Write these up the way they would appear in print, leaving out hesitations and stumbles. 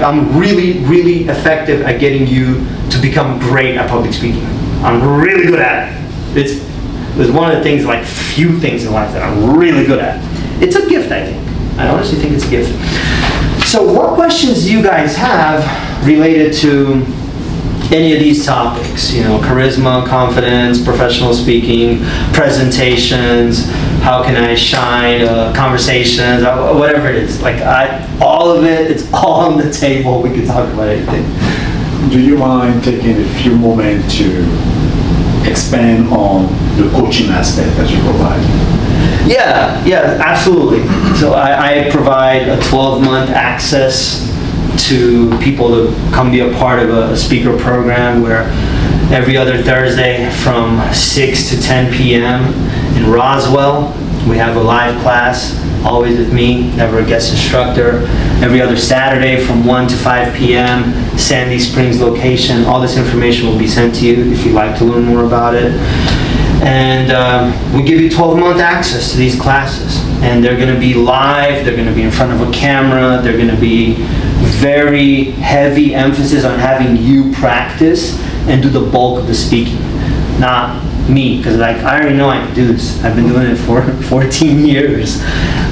I'm really, really effective at getting you to become great at public speaking. I'm really good at it. It's one of the things, like few things in life that I'm really good at. It's a gift, I think. I honestly think it's a gift. So what questions do you guys have related to any of these topics? You know, charisma, confidence, professional speaking, presentations, how can I shine, conversations, whatever it is. Like all of it, it's all on the table. We can talk about anything. Do you mind taking a few moments to expand on the coaching aspect that you provide? Yeah, absolutely. So I provide a 12-month access to people to come be a part of a speaker program where every other Thursday from 6 to 10 p.m. in Roswell, we have a live class, always with me, never a guest instructor. Every other Saturday from 1 to 5 p.m., Sandy Springs location. All this information will be sent to you if you'd like to learn more about it. And we give you 12-month access to these classes. And they're going to be live, they're going to be in front of a camera, they're going to be very heavy emphasis on having you practice and do the bulk of the speaking. Not me, because like I already know I can do this. I've been doing it for 14 years.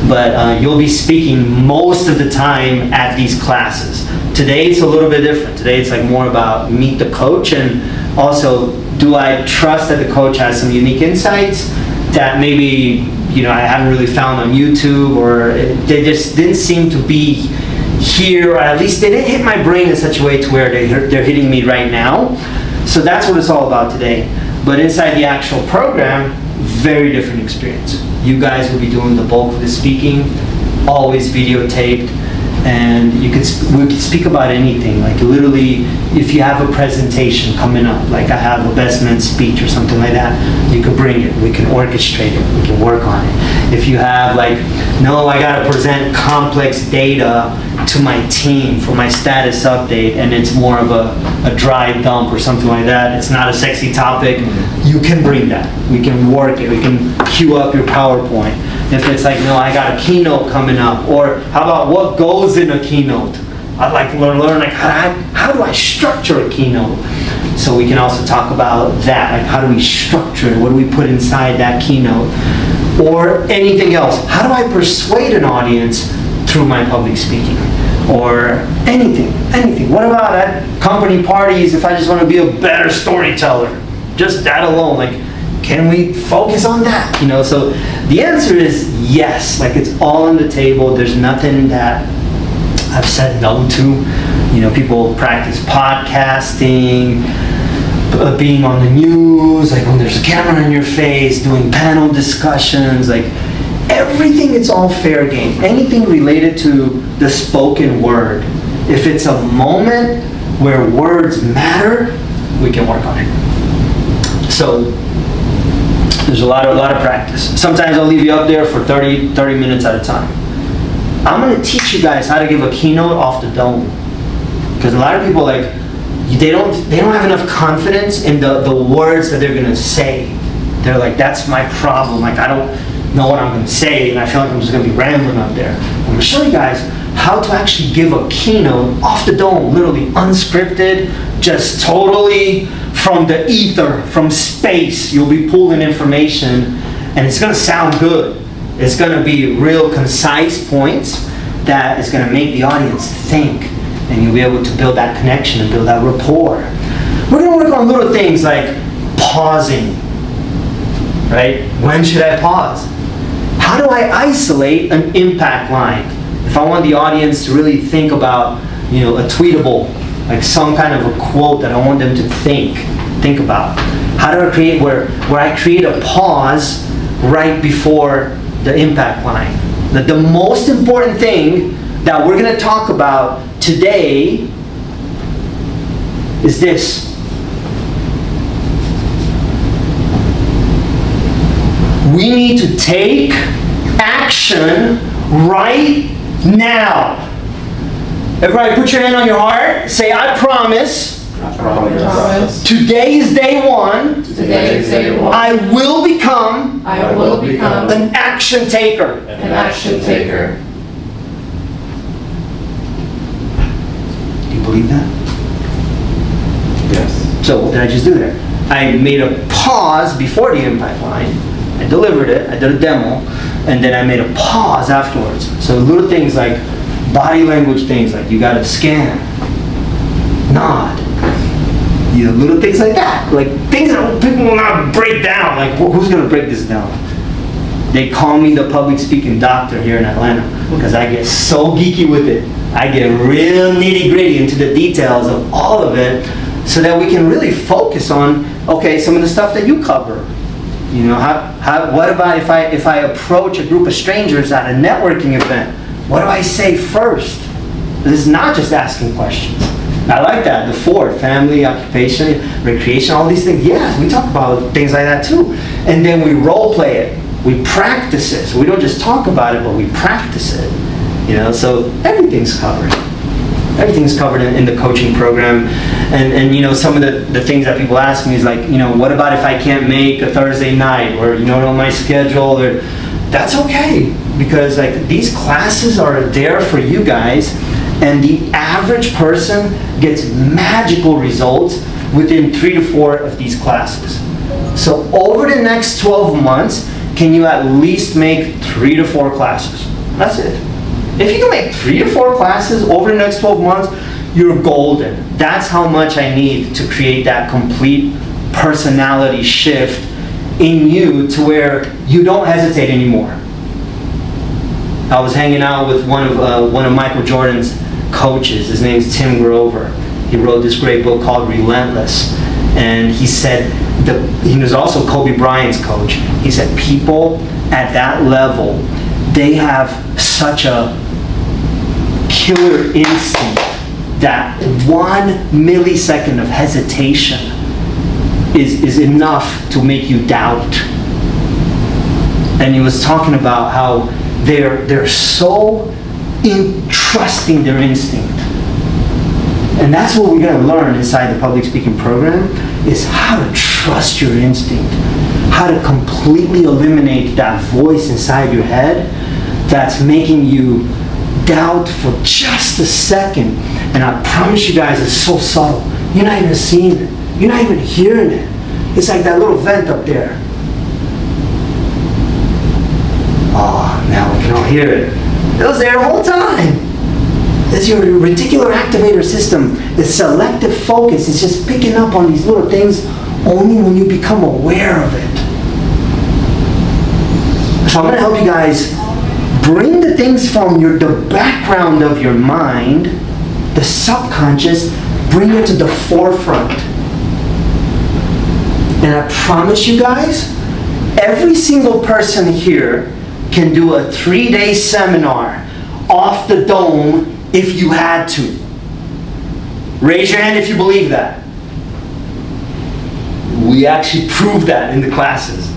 But you'll be speaking most of the time at these classes. Today it's a little bit different. Today it's like more about meet the coach, and also do I trust that the coach has some unique insights that maybe I haven't really found on YouTube, or they just didn't seem to be here, or at least they didn't hit my brain in such a way to where they're hitting me right now. So that's what it's all about today. But inside the actual program, very different experience. You guys will be doing the bulk of the speaking, always videotaped, and we could speak about anything. Like literally, if you have a presentation coming up, like I have a best man speech or something like that, you could bring it. We can orchestrate it. We can work on it. If you have like, no, I gotta present complex data to my team for my status update, and it's more of a dry dump or something like that. It's not a sexy topic. You can bring that. We can work it. We can queue up your PowerPoint. If it's like, no, I got a keynote coming up, or how about what goes in a keynote? I'd like to learn like how do I structure a keynote? So we can also talk about that, like how do we structure it? What do we put inside that keynote? Or anything else. How do I persuade an audience through my public speaking? Or anything. What about at company parties if I just want to be a better storyteller? Just that alone, like, can we focus on that? So the answer is yes. Like, it's all on the table. There's nothing that I've said no to. People practice podcasting, being on the news, like when there's a camera in your face, doing panel discussions, like everything. It's all fair game. Anything related to the spoken word. If it's a moment where words matter, we can work on it. So there's a lot of practice. Sometimes I'll leave you up there for 30 minutes at a time. I'm going to teach you guys how to give a keynote off the dome. Because a lot of people, like, they don't have enough confidence in the words that they're going to say. They're like, that's my problem. Like, I don't know what I'm going to say, and I feel like I'm just going to be rambling up there. I'm going to show you guys how to actually give a keynote off the dome, literally unscripted, just totally from the ether, from space. You'll be pulling information, and it's going to sound good. It's going to be real concise points that is going to make the audience think, and you'll be able to build that connection and build that rapport. We're going to work on little things like pausing, right? When should I pause? How do I isolate an impact line? If I want the audience to really think about, a tweetable, like some kind of a quote that I want them to think about. How do I create where I create a pause right before the impact line? The most important thing that we're going to talk about today is this. We need to take action right now. Everybody put your hand on your heart. Say, I promise. I promise. Today is day one. Today is day one. I will become an action taker. action taker. believe that? Yes. So what did I just do there? I made a pause before the impact line. I delivered it, I did a demo, and then I made a pause afterwards. So little things like body language things, like you gotta scan, nod, little things like that. Like things that people will not break down. Like who's gonna break this down? They call me the public speaking doctor here in Atlanta because I get so geeky with it. I get real nitty gritty into the details of all of it so that we can really focus on, okay, some of the stuff that you cover. You know, what about if I approach a group of strangers at a networking event? What do I say first? This is not just asking questions. I like that, the four, family, occupation, recreation, all these things. Yeah, we talk about things like that too. And then we role play it. We practice it. So we don't just talk about it, but we practice it. You know, so everything's covered. Everything's covered in the coaching program. And you know, some of the things that people ask me is like, you know, what about if I can't make a Thursday night or, you know, on my schedule? Or that's okay, because like these classes are there for you guys, and the average person gets magical results within 3 to 4 of these classes. So over the next 12 months, can you at least make 3 to 4 classes? That's it. If you can make 3 to 4 classes over the next 12 months, you're golden. That's how much I need to create that complete personality shift in you to where you don't hesitate anymore. I was hanging out with one of Michael Jordan's coaches. His name is Tim Grover. He wrote this great book called Relentless. And he said, he was also Kobe Bryant's coach. He said people at that level, they have such a killer instinct that 1 millisecond of hesitation is enough to make you doubt. And he was talking about how they're so in trusting their instinct. And that's what we're going to learn inside the public speaking program, is how to trust your instinct, how to completely eliminate that voice inside your head that's making you doubt for just a second. And I promise you guys, it's so subtle. You're not even seeing it. You're not even hearing it. It's like that little vent up there. Oh, now we can all hear it. It was there the whole time. It's your reticular activator system. The selective focus is just picking up on these little things only when you become aware of it. So I'm going to help you guys bring the things from the background of your mind, the subconscious, bring it to the forefront. And I promise you guys, every single person here can do a 3-day seminar off the dome if you had to. Raise your hand if you believe that. We actually prove that in the classes.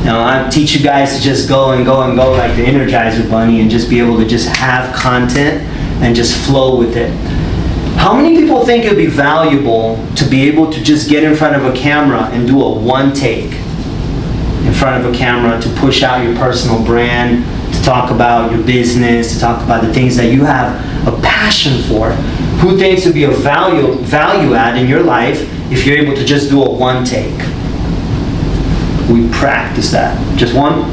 Now, I teach you guys to just go and go and go like the Energizer Bunny and just be able to just have content and just flow with it. How many people think it would be valuable to be able to just get in front of a camera and do a one take in front of a camera to push out your personal brand, to talk about your business, to talk about the things that you have a passion for? Who thinks it would be a value add in your life if you're able to just do a one take? We practice that. Just one?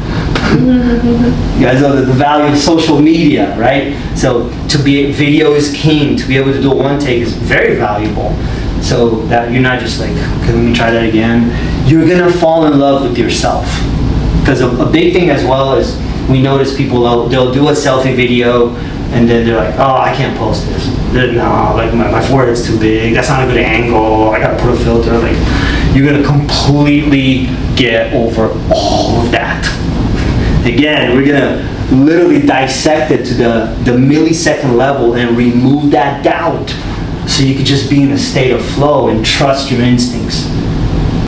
You guys know the value of social media, right? So video is king. To be able to do a one take is very valuable. So that you're not just like, okay, let me try that again. You're gonna fall in love with yourself. Because a big thing as well is we notice people, they'll do a selfie video and then they're like, oh, I can't post this. No, like my forehead's too big. That's not a good angle. I gotta put a filter. Like, you're gonna completely get over all of that. Again, we're gonna literally dissect it to the millisecond level and remove that doubt so you could just be in a state of flow and trust your instincts.